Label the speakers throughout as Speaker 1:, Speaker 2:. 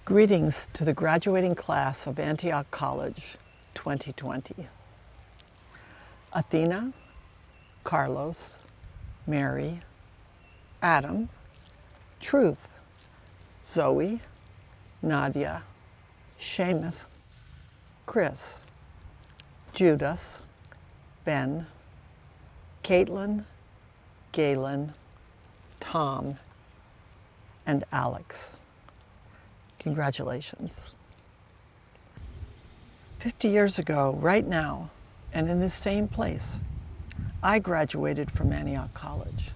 Speaker 1: Greetings to the graduating class of Antioch College 2020. Athena, Carlos, Mary, Adam, Truth, Zoe, Nadia, Seamus, Chris, Judas, Ben, Caitlin, Galen, Tom, and Alex. Congratulations. 50 years ago, right now, and in this same place, I graduated from Antioch College.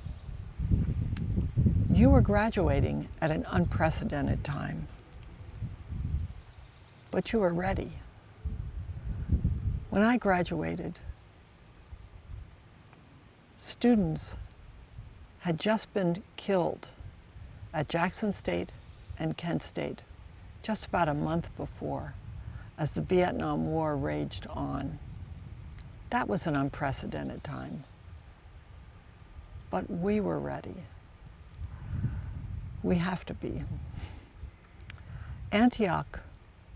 Speaker 1: You were graduating at an unprecedented time, but you were ready. When I graduated, students had just been killed at Jackson State and Kent State just about a month before, as the Vietnam War raged on. That was an unprecedented time. But we were ready. We have to be. Antioch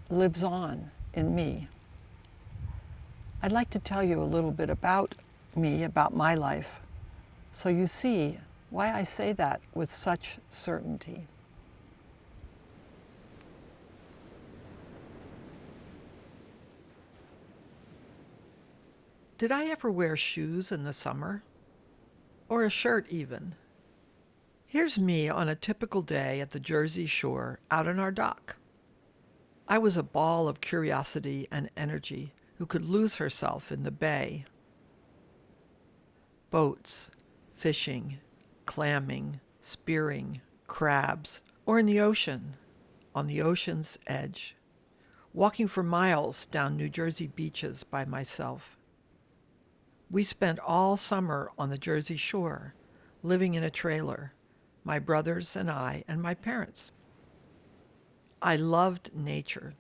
Speaker 1: lives on in me. I'd like to tell you a little bit about me, about my life, so you see why I say that with such certainty. Did I ever wear shoes in the summer? Or a shirt even? Here's me on a typical day at the Jersey Shore out on our dock. I was a ball of curiosity and energy who could lose herself in the bay. Boats, fishing, clamming, spearing, crabs, or in the ocean, on the ocean's edge, walking for miles down New Jersey beaches by myself. We spent all summer on the Jersey Shore, living in a trailer, my brothers and I and my parents. I loved nature.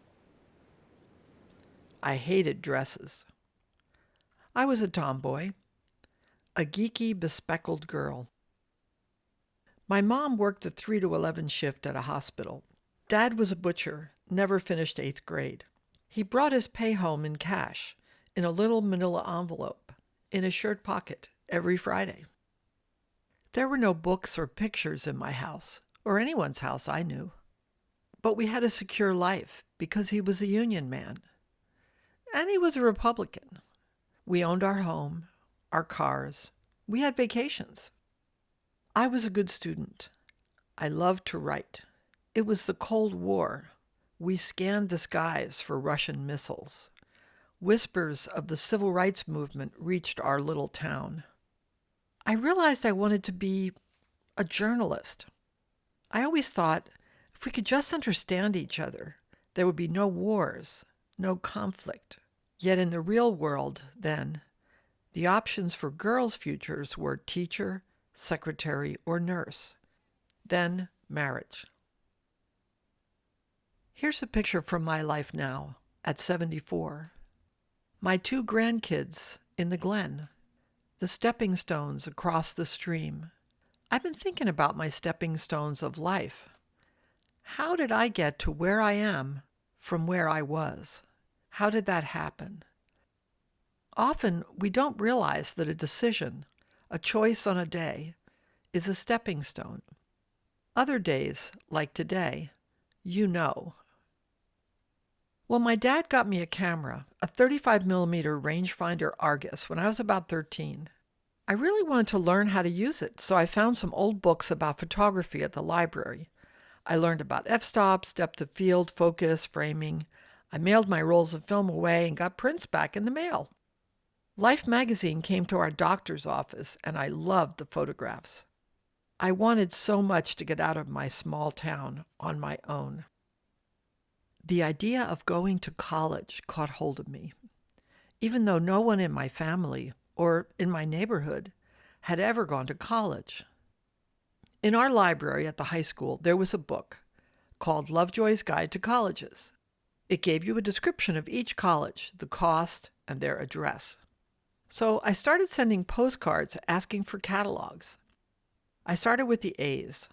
Speaker 1: I hated dresses. I was a tomboy, a geeky, bespectacled girl. My mom worked the 3 to 11 shift at a hospital. Dad was a butcher, never finished 8th grade. He brought his pay home in cash, in a little manila envelope, in his shirt pocket, every Friday. There were no books or pictures in my house, or anyone's house I knew. But we had a secure life because he was a union man. And he was a Republican. We owned our home, our cars. We had vacations. I was a good student. I loved to write. It was the Cold War. We scanned the skies for Russian missiles. Whispers of the civil rights movement reached our little town. I realized I wanted to be a journalist. I always thought if we could just understand each other, there would be no wars, no conflict. Yet in the real world, then, the options for girls' futures were teacher, secretary, or nurse. Then marriage. Here's a picture from my life now, at 74. My 2 grandkids in the Glen, the stepping stones across the stream. I've been thinking about my stepping stones of life. How did I get to where I am from where I was? How did that happen? Often we don't realize that a decision, a choice on a day, is a stepping stone. Other days, like today, you know. Well, my dad got me a camera, a 35mm rangefinder Argus, when I was about 13. I really wanted to learn how to use it, so I found some old books about photography at the library. I learned about f-stops, depth of field, focus, framing. I mailed my rolls of film away and got prints back in the mail. Life magazine came to our doctor's office, and I loved the photographs. I wanted so much to get out of my small town on my own. The idea of going to college caught hold of me, even though no one in my family or in my neighborhood had ever gone to college. In our library at the high school, there was a book called Lovejoy's Guide to Colleges. It gave you a description of each college, the cost, and their address. So I started sending postcards asking for catalogs. I started with the A's.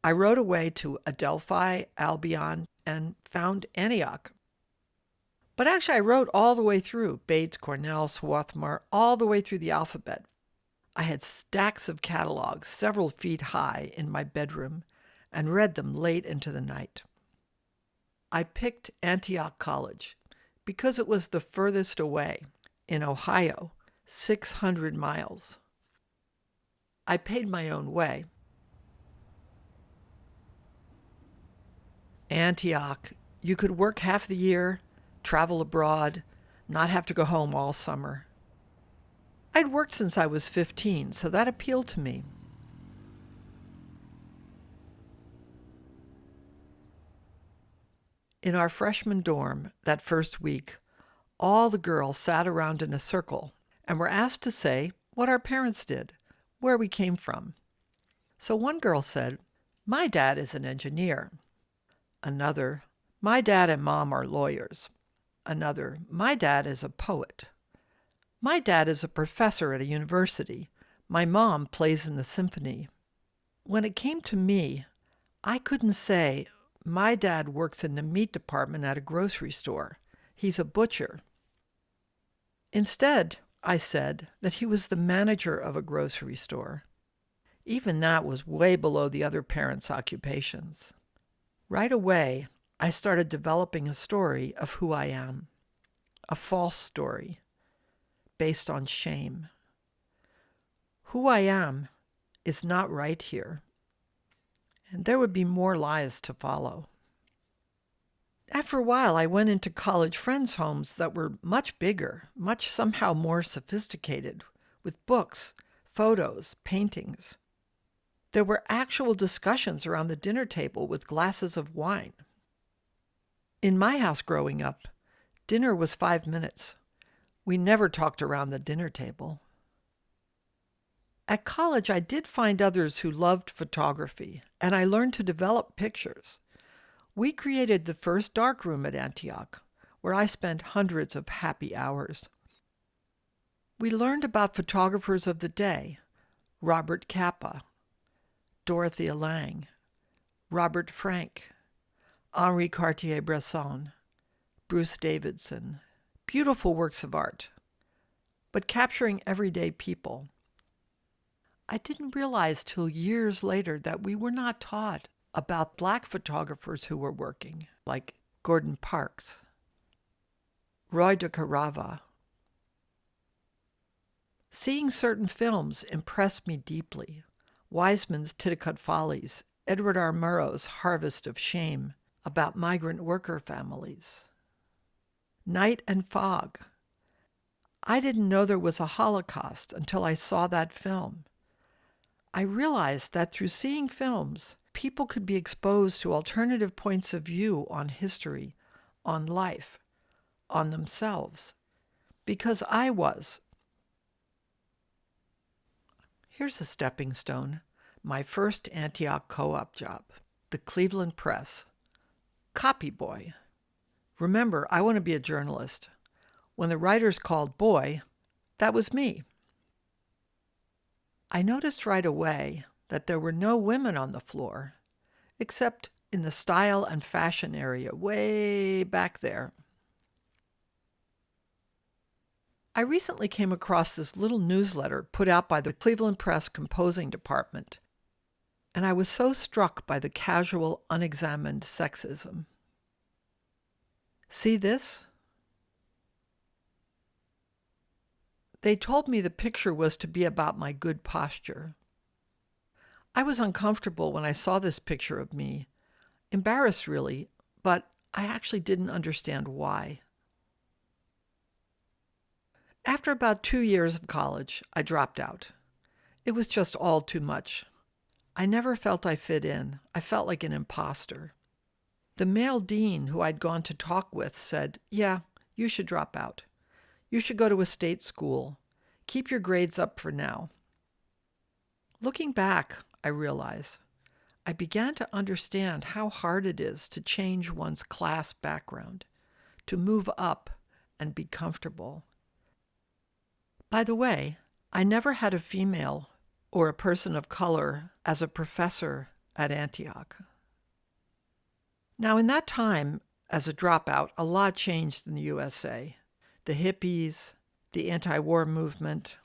Speaker 1: I wrote away to Adelphi, Albion, and found Antioch. But actually, I wrote all the way through Bates, Cornell, Swarthmore, all the way through the alphabet. I had stacks of catalogs several feet high in my bedroom and read them late into the night. I picked Antioch College because it was the furthest away, in Ohio, 600 miles. I paid my own way. Antioch, you could work half the year, travel abroad, not have to go home all summer. I'd worked since I was 15, so that appealed to me. In our freshman dorm, that first week, all the girls sat around in a circle and were asked to say what our parents did, where we came from. So one girl said, "My dad is an engineer." Another, "My dad and mom are lawyers." Another, "My dad is a poet." "My dad is a professor at a university. My mom plays in the symphony." When it came to me, I couldn't say, "My dad works in the meat department at a grocery store. He's a butcher." Instead, I said that he was the manager of a grocery store. Even that was way below the other parents' occupations. Right away, I started developing a story of who I am, a false story based on shame. Who I am is not right here, and there would be more lies to follow. After a while, I went into college friends' homes that were much bigger, much somehow more sophisticated, with books, photos, paintings. There were actual discussions around the dinner table with glasses of wine. In my house growing up, dinner was 5 minutes. We never talked around the dinner table. At college, I did find others who loved photography, and I learned to develop pictures. We created the first darkroom at Antioch, where I spent hundreds of happy hours. We learned about photographers of the day: Robert Capa, Dorothea Lange, Robert Frank, Henri Cartier-Bresson, Bruce Davidson. Beautiful works of art, but capturing everyday people. I didn't realize till years later that we were not taught about Black photographers who were working, like Gordon Parks, Roy de Carava. Seeing certain films impressed me deeply. Wiseman's Titicut Follies, Edward R. Murrow's Harvest of Shame, about migrant worker families. Night and Fog. I didn't know there was a Holocaust until I saw that film. I realized that through seeing films, people could be exposed to alternative points of view on history, on life, on themselves, because I was. Here's a stepping stone. My first Antioch co-op job, the Cleveland Press. Copy boy. Remember, I want to be a journalist. When the writers called boy, that was me. I noticed right away that there were no women on the floor, except in the style and fashion area way back there. I recently came across this little newsletter put out by the Cleveland Press composing department, and I was so struck by the casual, unexamined sexism. See this? They told me the picture was to be about my good posture. I was uncomfortable when I saw this picture of me, embarrassed really, but I actually didn't understand why. After about 2 years of college, I dropped out. It was just all too much. I never felt I fit in. I felt like an imposter. The male dean who I'd gone to talk with said, "Yeah, you should drop out. You should go to a state school. Keep your grades up for now." Looking back, I realize I began to understand how hard it is to change one's class background, to move up and be comfortable. By the way, I never had a female or a person of color as a professor at Antioch. Now, in that time, as a dropout, a lot changed in the USA. The hippies, the anti-war movement.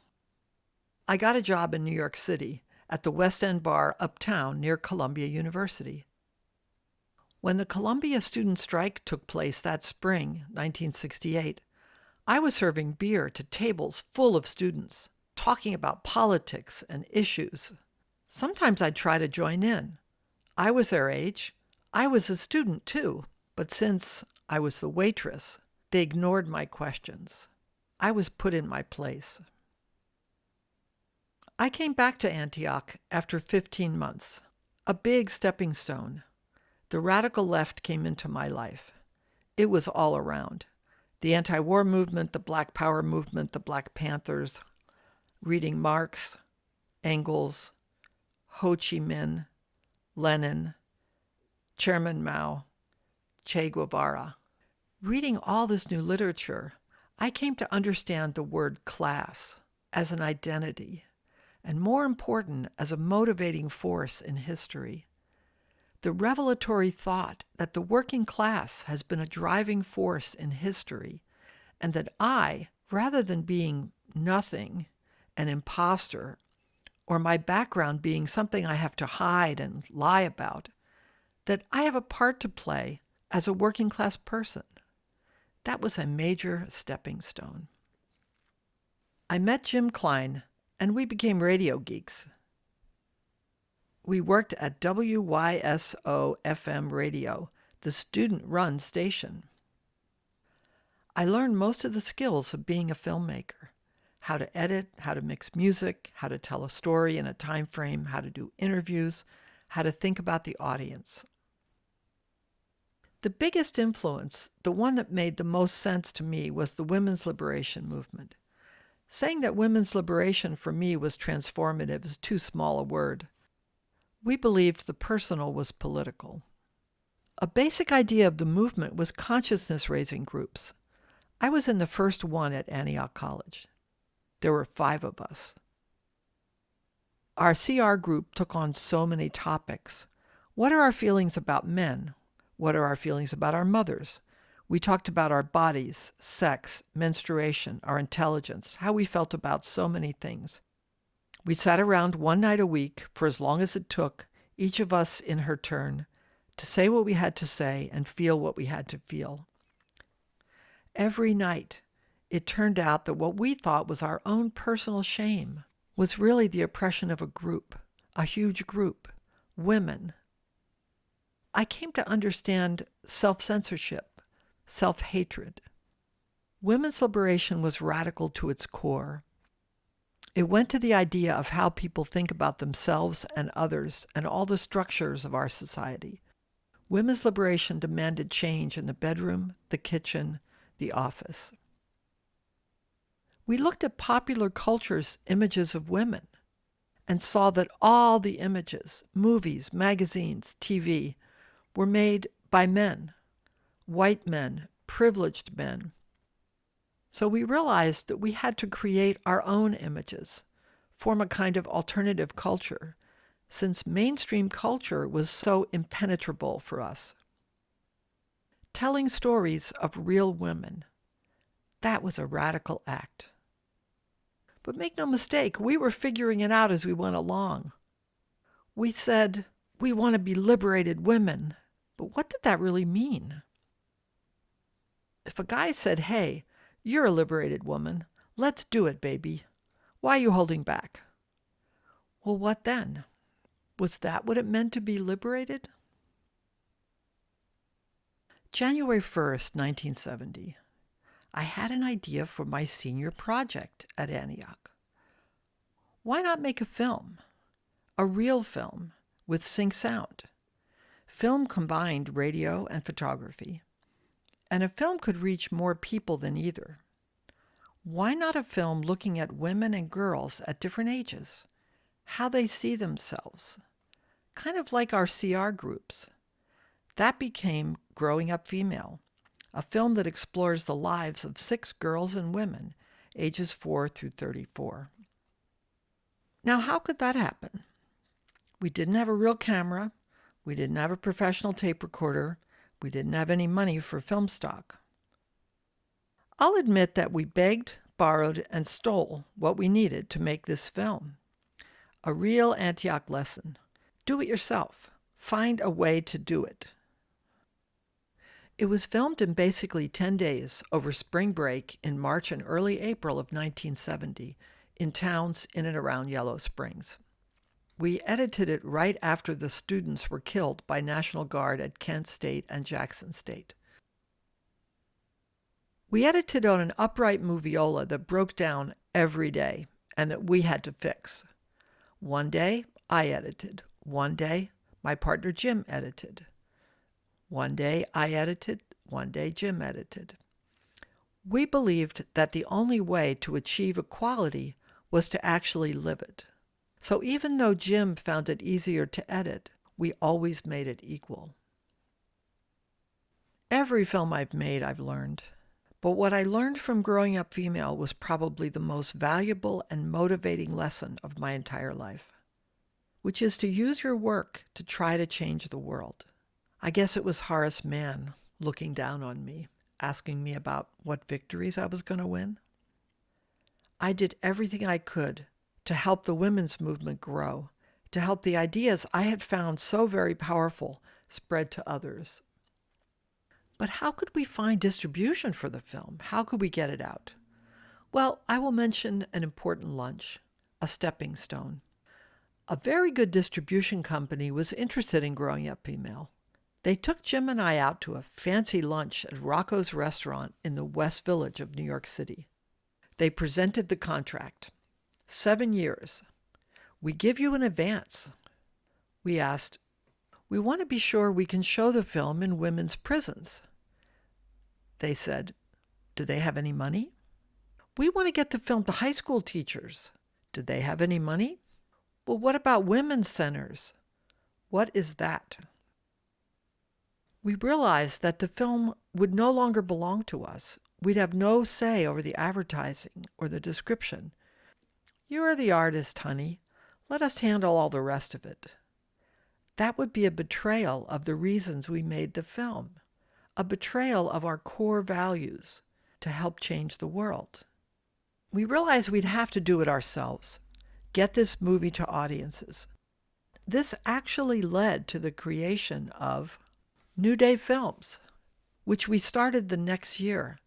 Speaker 1: I got a job in New York City at the West End bar uptown near Columbia University. When the Columbia student strike took place that spring, 1968, I was serving beer to tables full of students, talking about politics and issues. Sometimes I'd try to join in. I was their age. I was a student too, but since I was the waitress, they ignored my questions. I was put in my place. I came back to Antioch after 15 months, a big stepping stone. The radical left came into my life. It was all around. The anti-war movement, the Black Power movement, the Black Panthers, reading Marx, Engels, Ho Chi Minh, Lenin, Chairman Mao, Che Guevara. Reading all this new literature, I came to understand the word class as an identity, and more important, as a motivating force in history. The revelatory thought that the working class has been a driving force in history, and that I, rather than being nothing, an imposter, or my background being something I have to hide and lie about, that I have a part to play as a working class person. That was a major stepping stone. I met Jim Klein, and we became radio geeks. We worked at WYSO FM radio, the student-run station. I learned most of the skills of being a filmmaker: how to edit, how to mix music, how to tell a story in a time frame, how to do interviews, how to think about the audience. The biggest influence, the one that made the most sense to me, was the women's liberation movement. Saying that women's liberation for me was transformative is too small a word. We believed the personal was political. A basic idea of the movement was consciousness-raising groups. I was in the first one at Antioch College. There were 5 of us. Our CR group took on so many topics. What are our feelings about men? What are our feelings about our mothers? We talked about our bodies, sex, menstruation, our intelligence, how we felt about so many things. We sat around one night a week for as long as it took, each of us in her turn, to say what we had to say and feel what we had to feel. Every night, it turned out that what we thought was our own personal shame was really the oppression of a group, a huge group, women. I came to understand self-censorship, self-hatred. Women's liberation was radical to its core. It went to the idea of how people think about themselves and others and all the structures of our society. Women's liberation demanded change in the bedroom, the kitchen, the office. We looked at popular culture's images of women and saw that all the images, movies, magazines, TV, were made by men, white men, privileged men. So we realized that we had to create our own images, form a kind of alternative culture, since mainstream culture was so impenetrable for us. Telling stories of real women, that was a radical act. But make no mistake, we were figuring it out as we went along. We said, we want to be liberated women, but what did that really mean? If a guy said, hey, you're a liberated woman, let's do it, baby. Why are you holding back? Well, what then? Was that what it meant to be liberated? January 1st, 1970. I had an idea for my senior project at Antioch. Why not make a film? A real film with sync sound. Film combined radio and photography. And a film could reach more people than either. Why not a film looking at women and girls at different ages? How they see themselves. Kind of like our CR groups. That became Growing Up Female, a film that explores the lives of 6 girls and women, ages 4 through 34. Now, how could that happen? We didn't have a real camera. We didn't have a professional tape recorder. We didn't have any money for film stock. I'll admit that we begged, borrowed, and stole what we needed to make this film. A real Antioch lesson. Do it yourself. Find a way to do it. It was filmed in basically 10 days over spring break in March and early April of 1970 in towns in and around Yellow Springs. We edited it right after the students were killed by National Guard at Kent State and Jackson State. We edited on an upright moviola that broke down every day and that we had to fix. One day, I edited. One day, my partner Jim edited. One day, I edited. One day, Jim edited. We believed that the only way to achieve equality was to actually live it. So even though Jim found it easier to edit, we always made it equal. Every film I've made, I've learned. But what I learned from growing up female was probably the most valuable and motivating lesson of my entire life, which is to use your work to try to change the world. I guess it was Horace Mann looking down on me, asking me about what victories I was going to win. I did everything I could to help the women's movement grow, to help the ideas I had found so very powerful spread to others. But how could we find distribution for the film? How could we get it out? Well, I will mention an important lunch, a stepping stone. A very good distribution company was interested in Growing Up Female. They took Jim and I out to a fancy lunch at Rocco's Restaurant in the West Village of New York City. They presented the contract. 7 years. We give you an advance. We asked, we want to be sure we can show the film in women's prisons. They said, do they have any money? We want to get the film to high school teachers. Do they have any money? Well, what about women's centers? What is that? We realized that the film would no longer belong to us. We'd have no say over the advertising or the description. You're the artist, honey. Let us handle all the rest of it. That would be a betrayal of the reasons we made the film, a betrayal of our core values to help change the world. We realized we'd have to do it ourselves, get this movie to audiences. This actually led to the creation of New Day Films, which we started the next year,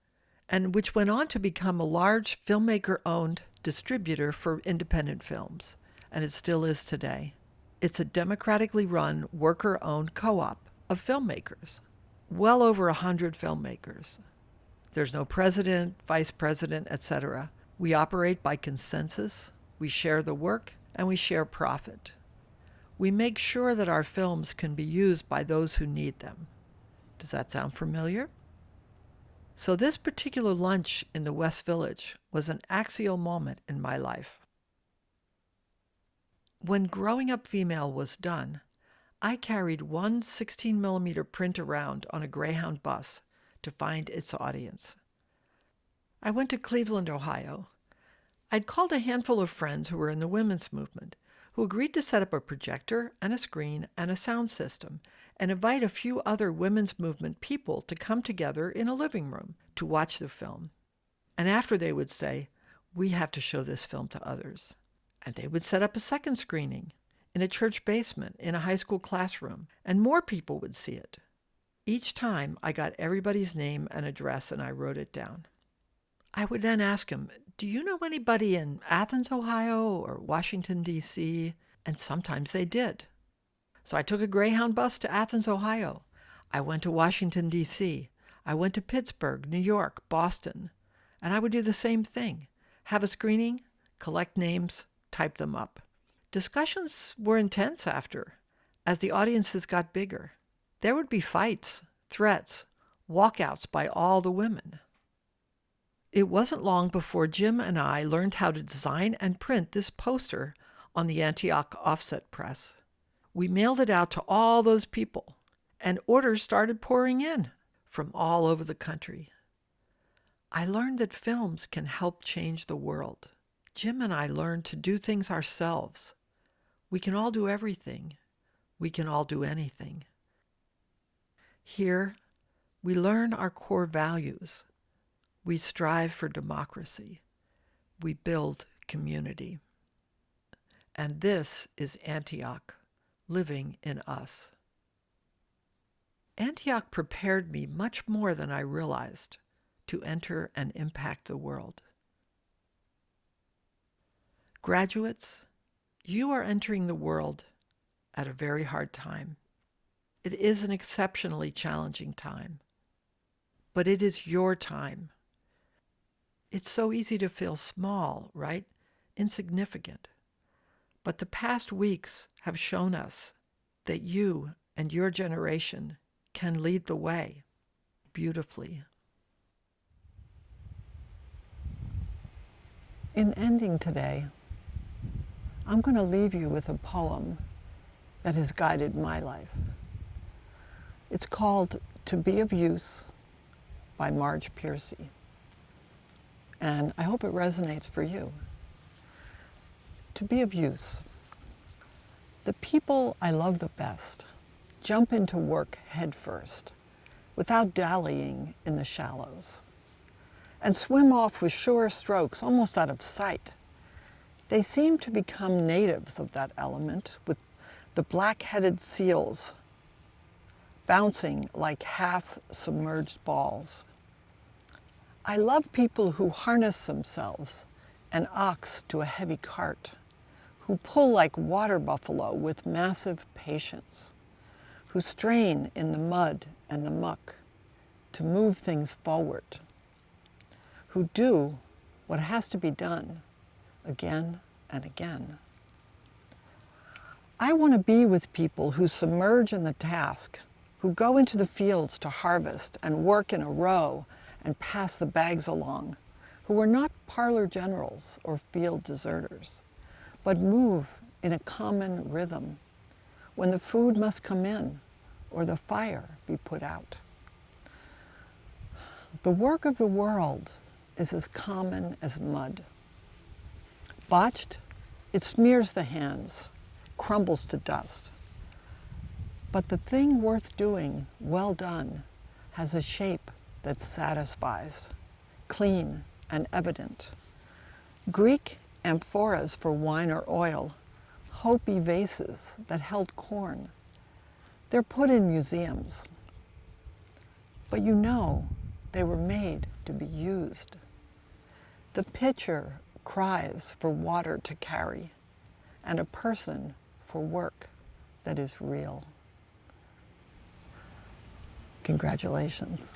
Speaker 1: and which went on to become a large filmmaker-owned distributor for independent films, and it still is today. It's a democratically run, worker-owned co-op of filmmakers, well over 100 filmmakers. There's no president, vice president, etc. We operate by consensus, we share the work, and we share profit. We make sure that our films can be used by those who need them. Does that sound familiar? So this particular lunch in the West Village was an axial moment in my life. When Growing Up Female was done, I carried one 16mm print around on a Greyhound bus to find its audience. I went to Cleveland, Ohio. I'd called a handful of friends who were in the women's movement, who agreed to set up a projector and a screen and a sound system and invite a few other women's movement people to come together in a living room to watch the film. And after they would say, we have to show this film to others. And they would set up a second screening in a church basement, in a high school classroom, and more people would see it. Each time I got everybody's name and address and I wrote it down. I would then ask them, do you know anybody in Athens, Ohio, or Washington, D.C.? And sometimes they did. So I took a Greyhound bus to Athens, Ohio. I went to Washington, D.C. I went to Pittsburgh, New York, Boston. And I would do the same thing. Have a screening, collect names, type them up. Discussions were intense after, as the audiences got bigger. There would be fights, threats, walkouts by all the women. It wasn't long before Jim and I learned how to design and print this poster on the Antioch offset press. We mailed it out to all those people, and orders started pouring in from all over the country. I learned that films can help change the world. Jim and I learned to do things ourselves. We can all do everything. We can all do anything. Here, We learn our core values. We strive for democracy. We build community. And this is Antioch, living in us. Antioch prepared me much more than I realized to enter and impact the world. Graduates, you are entering the world at a very hard time. It is an exceptionally challenging time, but it is your time. It's so easy to feel small, right? Insignificant. But the past weeks have shown us that you and your generation can lead the way beautifully. In ending today, I'm going to leave you with a poem that has guided my life. It's called To Be of Use by Marge Piercy. And I hope it resonates for you. To be of use. The people I love the best jump into work head first, without dallying in the shallows, and swim off with sure strokes almost out of sight. They seem to become natives of that element, with the black-headed seals bouncing like half-submerged balls. I love people who harness themselves, an ox to a heavy cart, who pull like water buffalo with massive patience, who strain in the mud and the muck to move things forward, who do what has to be done again and again. I want to be with people who submerge in the task, who go into the fields to harvest and work in a row and pass the bags along, who are not parlor generals or field deserters, but move in a common rhythm when the food must come in or the fire be put out. The work of the world is as common as mud. Botched, it smears the hands, crumbles to dust. But the thing worth doing, well done, has a shape that satisfies, clean and evident. Greek amphoras for wine or oil, Hopi vases that held corn. They're put in museums. But you know they were made to be used. The pitcher cries for water to carry, and a person for work that is real. Congratulations.